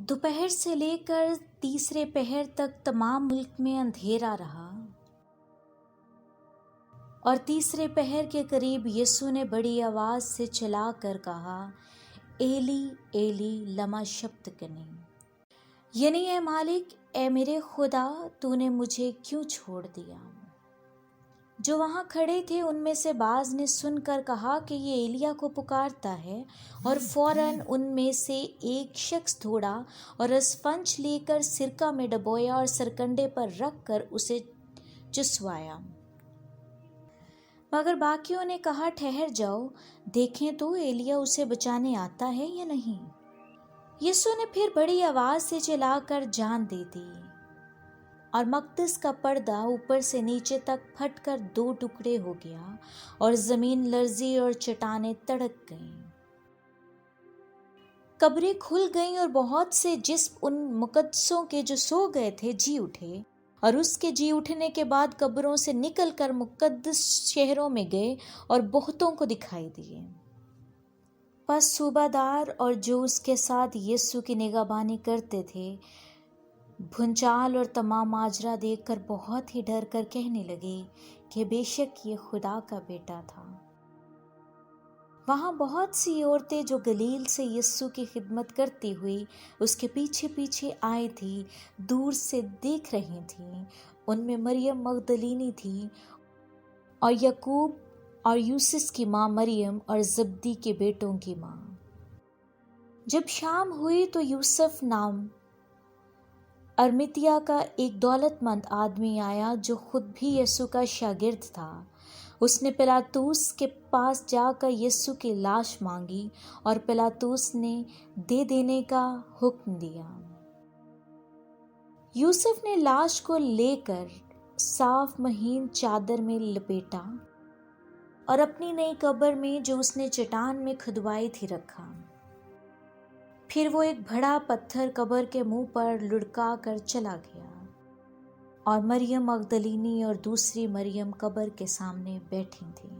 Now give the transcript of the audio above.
दोपहर से लेकर तीसरे पहर तक तमाम मुल्क में अंधेरा रहा और तीसरे पहर के करीब यीशु ने बड़ी आवाज से चिल्लाकर कहा, एली एली लमा शब्तकनी, यानी ए मालिक, ए मेरे खुदा, तूने मुझे क्यों छोड़ दिया। जो वहाँ खड़े थे उनमें से बाज ने सुनकर कहा कि ये एलिया को पुकारता है, और फौरन उनमें से एक शख्स दौड़ा और स्पंज लेकर सिरका में डबोया और सरकंडे पर रख कर उसे चुसवाया। मगर बाकियों ने कहा, ठहर जाओ, देखें तो एलिया उसे बचाने आता है या नहीं। यीशु ने फिर बड़ी आवाज से चिल्लाकर जान दे दी और मकदस का पर्दा ऊपर से नीचे तक फटकर 2 टुकड़े हो गया और जमीन लर्जी और चट्टानें तड़क गईं। कब्रें खुल गईं और बहुत से जिस्म उन मुकद्दसों के जो सो गए थे जी उठे, और उसके जी उठने के बाद कब्रों से निकलकर मुकद्दस शहरों में गए और बहुतों को दिखाई दिए। बस सूबादार और जो उसके साथ यीशु की निगहबानी करते थे भूचाल और तमाम माजरा देखकर बहुत ही डर कर कहने लगे कि बेशक ये खुदा का बेटा था। वहाँ बहुत सी औरतें जो गलील से यीशु की खिदमत करती हुई उसके पीछे पीछे आई थी, दूर से देख रही थीं। उनमें मरियम मगदलीनी थी और यकूब और यूसुस की माँ मरियम और जब्दी के बेटों की माँ। जब शाम हुई तो यूसुफ नाम अरमितिया का एक दौलतमंद आदमी आया जो खुद भी यीशु का शागिर्द था। उसने पिलातूस के पास जाकर यीशु की लाश मांगी और पिलातूस ने दे देने का हुक्म दिया। यूसुफ ने लाश को लेकर साफ महीन चादर में लपेटा और अपनी नई कब्र में जो उसने चट्टान में खुदवाई थी रखा। फिर वो एक बड़ा पत्थर कब्र के मुंह पर लुढ़का कर चला गया और मरियम मगदलीनी और दूसरी मरियम कब्र के सामने बैठी थी।